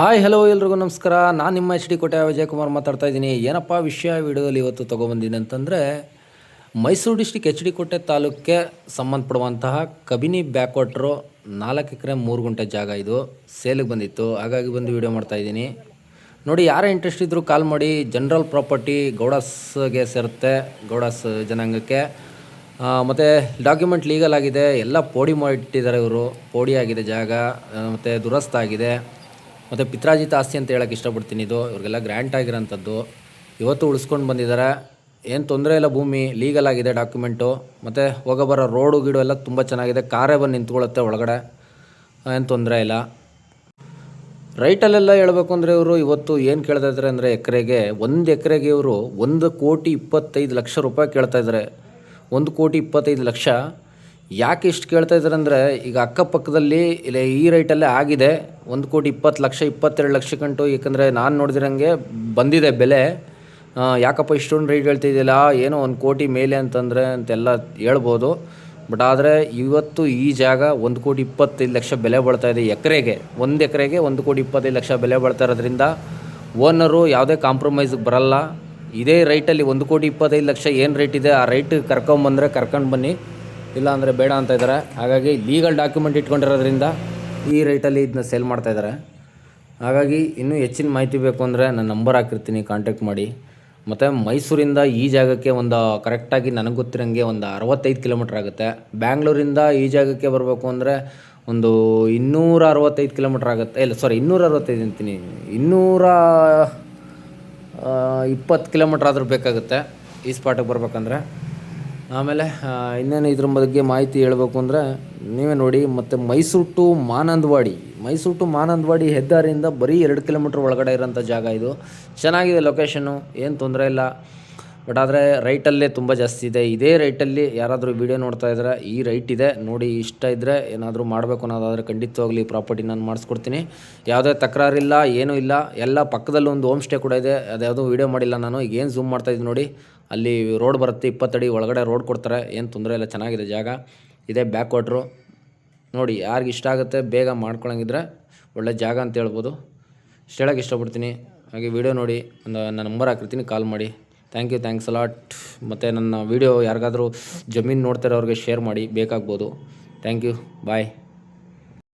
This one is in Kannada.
ಹಾಯ್ ಹಲೋ ಎಲ್ರಿಗೂ ನಮಸ್ಕಾರ. ನಾನು ನಿಮ್ಮ ಎಚ್ ಡಿ ಕೋಟೆ ವಿಜಯಕುಮಾರ್ ಮಾತಾಡ್ತಾ ಇದ್ದೀನಿ. ಏನಪ್ಪ ವಿಷಯ ವಿಡಿಯೋದಲ್ಲಿ ಇವತ್ತು ತೊಗೊಬಂದಿನಿ ಅಂತಂದರೆ, ಮೈಸೂರು ಡಿಸ್ಟಿಕ್ ಎಚ್ ಡಿ ಕೋಟೆ ತಾಲೂಕಿಗೆ ಸಂಬಂಧಪಡುವಂತಹ ಕಬಿನಿ ಬ್ಯಾಕ್ ವಾಟ್ರು 4 ಎಕರೆ 3 ಗುಂಟೆ ಜಾಗ ಇದು ಸೇಲಿಗೆ ಬಂದಿತ್ತು. ಹಾಗಾಗಿ ಬಂದು ವಿಡಿಯೋ ಮಾಡ್ತಾಯಿದ್ದೀನಿ. ನೋಡಿ, ಯಾರೇ ಇಂಟ್ರೆಸ್ಟ್ ಇದ್ದರೂ ಕಾಲ್ ಮಾಡಿ. ಜನರಲ್ ಪ್ರಾಪರ್ಟಿ ಗೌಡಸ್ಗೆ ಸೇರುತ್ತೆ, ಗೌಡಸ್ ಜನಾಂಗಕ್ಕೆ. ಮತ್ತು ಡಾಕ್ಯುಮೆಂಟ್ ಲೀಗಲ್ ಆಗಿದೆ, ಎಲ್ಲ ಪೋಡಿ ಮಾಡಿಟ್ಟಿದ್ದಾರೆ ಇವರು. ಪೋಡಿ ಆಗಿದೆ ಜಾಗ, ಮತ್ತು ದುರಸ್ತ ಆಗಿದೆ, ಮತ್ತು ಪಿತ್ರಾಜಿತ ಆಸ್ತಿ ಅಂತ ಹೇಳೋಕ್ಕೆ ಇಷ್ಟಪಡ್ತೀನಿ. ಇದು ಇವ್ರಿಗೆಲ್ಲ ಗ್ರ್ಯಾಂಟ್ ಆಗಿರೋಂಥದ್ದು, ಇವತ್ತು ಉಳಿಸ್ಕೊಂಡು ಬಂದಿದ್ದಾರೆ. ಏನು ತೊಂದರೆ ಇಲ್ಲ, ಭೂಮಿ ಲೀಗಲ್ ಆಗಿದೆ, ಡಾಕ್ಯುಮೆಂಟು. ಮತ್ತು ಹೋಗೋಬರೋ ರೋಡು ಗೀಡು ಎಲ್ಲ ತುಂಬ ಚೆನ್ನಾಗಿದೆ, ಕಾರೇ ಬಂದು ನಿಂತ್ಕೊಳ್ಳುತ್ತೆ ಒಳಗಡೆ, ಏನು ತೊಂದರೆ ಇಲ್ಲ. ರೈಟಲ್ಲೆಲ್ಲ ಹೇಳಬೇಕು ಅಂದರೆ ಇವರು ಇವತ್ತು ಏನು ಕೇಳ್ತಾ ಇದ್ದಾರೆ ಅಂದರೆ, ಒಂದು ಎಕರೆಗೆ ಇವರು 1,25,00,000 ರೂಪಾಯಿ ಕೇಳ್ತಾ ಇದ್ದಾರೆ. 1,25,00,000 ಯಾಕೆ ಇಷ್ಟು ಕೇಳ್ತಾ ಇದ್ದಾರೆ ಅಂದರೆ, ಈಗ ಅಕ್ಕಪಕ್ಕದಲ್ಲಿ ಇಲ್ಲ ಈ ರೈಟಲ್ಲೇ ಆಗಿದೆ 1,20,00,000 22 ಲಕ್ಷ ಗಂಟು. ಏಕೆಂದರೆ ನಾನು ನೋಡಿದಿರಂಗೆ ಬಂದಿದೆ ಬೆಲೆ. ಯಾಕಪ್ಪ ಇಷ್ಟೊಂದು ರೇಟ್ ಹೇಳ್ತಿದ್ದಿಲ್ಲ, ಏನೋ 1 ಕೋಟಿ ಮೇಲೆ ಅಂತಂದರೆ ಅಂತೆಲ್ಲ ಹೇಳ್ಬೋದು. ಬಟ್ ಆದರೆ ಇವತ್ತು ಈ ಜಾಗ 1,25,00,000 ಬೆಲೆ ಬಾಳ್ತಾ ಇದೆ ಎಕರೆಗೆ. 1 ಎಕರೆಗೆ 1,25,00,000 ಬೆಲೆ ಬಾಳ್ತಾ ಇರೋದ್ರಿಂದ ಓನರು ಯಾವುದೇ ಕಾಂಪ್ರಮೈಸಿಗೆ ಬರಲ್ಲ. ಇದೇ ರೈಟಲ್ಲಿ 1,25,00,000 ಏನು ರೇಟ್ ಇದೆ ಆ ರೈಟ್ ಕರ್ಕೊಂಬಂದರೆ ಕರ್ಕೊಂಡು ಬನ್ನಿ, ಇಲ್ಲ ಅಂದರೆ ಬೇಡ ಅಂತ ಇದ್ದಾರೆ. ಹಾಗಾಗಿ ಲೀಗಲ್ ಡಾಕ್ಯುಮೆಂಟ್ ಇಟ್ಕೊಂಡಿರೋದ್ರಿಂದ ಈ ರೇಟಲ್ಲಿ ಇದನ್ನ ಸೇಲ್ ಮಾಡ್ತಾಯಿದ್ದಾರೆ. ಹಾಗಾಗಿ ಇನ್ನೂ ಹೆಚ್ಚಿನ ಮಾಹಿತಿ ಬೇಕು ಅಂದರೆ ನಾನು ನಂಬರ್ ಹಾಕಿರ್ತೀನಿ, ಕಾಂಟ್ಯಾಕ್ಟ್ ಮಾಡಿ. ಮತ್ತು ಮೈಸೂರಿಂದ ಈ ಜಾಗಕ್ಕೆ ಒಂದು ಕರೆಕ್ಟಾಗಿ ನನಗೆ ಗೊತ್ತಿರೋಂಗೆ ಒಂದು 65 ಕಿಲೋಮೀಟ್ರ್ ಆಗುತ್ತೆ. ಬ್ಯಾಂಗ್ಳೂರಿಂದ ಈ ಜಾಗಕ್ಕೆ ಬರಬೇಕು ಅಂದರೆ ಒಂದು 265 ಕಿಲೋಮೀಟ್ರ್ ಆಗುತ್ತೆ. ಇಲ್ಲ 265 ಅಂತೀನಿ, 220 ಕಿಲೋಮೀಟ್ರ್ ಆದರೂ ಬೇಕಾಗುತ್ತೆ ಈ ಸ್ಪಾಟಿಗೆ ಬರ್ಬೇಕಂದ್ರೆ. ಆಮೇಲೆ ಇನ್ನೇನು ಇದ್ರ ಬಗ್ಗೆ ಮಾಹಿತಿ ಹೇಳಬೇಕು ಅಂದರೆ ನೀವೇ ನೋಡಿ. ಮತ್ತು ಮೈಸೂರು ಟು ಮಾನಂದವಾಡಿ ಹೆದ್ದಾರಿಯಿಂದ ಬರೀ 2 ಕಿಲೋಮೀಟ್ರ್ ಒಳಗಡೆ ಇರೋಂಥ ಜಾಗ ಇದು. ಚೆನ್ನಾಗಿದೆ ಲೊಕೇಶನ್ನು, ಏನು ತೊಂದರೆ ಇಲ್ಲ. ಬಟ್ ಆದರೆ ರೈಟಲ್ಲೇ ತುಂಬ ಜಾಸ್ತಿ ಇದೆ. ಇದೇ ರೈಟಲ್ಲಿ ಯಾರಾದರೂ ವೀಡಿಯೋ ನೋಡ್ತಾ ಇದ್ದಾರೆ, ಈ ರೈಟ್ ಇದೆ ನೋಡಿ. ಇಷ್ಟ ಇದ್ದರೆ ಏನಾದರೂ ಮಾಡಬೇಕು ಅನ್ನೋದಾದರೆ ಖಂಡಿತವಾಗ್ಲಿ ಪ್ರಾಪರ್ಟಿ ನಾನು ಮಾಡಿಸ್ಕೊಡ್ತೀನಿ. ಯಾವುದೇ ತಕರಾರಿಲ್ಲ, ಏನೂ ಇಲ್ಲ. ಎಲ್ಲ ಪಕ್ಕದಲ್ಲೂ ಒಂದು ಹೋಮ್ ಸ್ಟೇ ಕೂಡ ಇದೆ, ಅದ್ಯಾವುದೂ ವೀಡಿಯೋ ಮಾಡಿಲ್ಲ ನಾನು. ಈಗ ಏನು ಝೂಮ್ ಮಾಡ್ತಾಯಿದ್ದೀನಿ ನೋಡಿ, ಅಲ್ಲಿ ರೋಡ್ ಬರುತ್ತೆ, 20 ಅಡಿ ಒಳಗಡೆ ರೋಡ್ ಕೊಡ್ತಾರೆ, ಏನು ತೊಂದರೆ ಇಲ್ಲ, ಚೆನ್ನಾಗಿದೆ ಜಾಗ. ಇದೇ ಬ್ಯಾಕ್ ವಾಟ್ರು ನೋಡಿ. ಯಾರಿಗೆ ಇಷ್ಟ ಆಗುತ್ತೆ ಬೇಗ ಮಾಡ್ಕೊಳಂಗಿದ್ರೆ ಒಳ್ಳೆ ಜಾಗ ಅಂತ ಹೇಳ್ಬೋದು. ಇಷ್ಟು ಹೇಳೋಕ್ಕೆ ಇಷ್ಟಪಡ್ತೀನಿ. ಹಾಗೆ ವಿಡಿಯೋ ನೋಡಿ, ನನ್ನ ನಂಬರ್ ಹಾಕಿರ್ತೀನಿ, ಕಾಲ್ ಮಾಡಿ. Thanks a lot. ಮತ್ತು ನನ್ನ ವಿಡಿಯೋ ಯಾರಿಗಾದರೂ ಜಮೀನು ನೋಡ್ತಾರೆ ಅವ್ರಿಗೆ ಶೇರ್ ಮಾಡಿ, ಬೇಕಾಗ್ಬೋದು. Thank you, bye.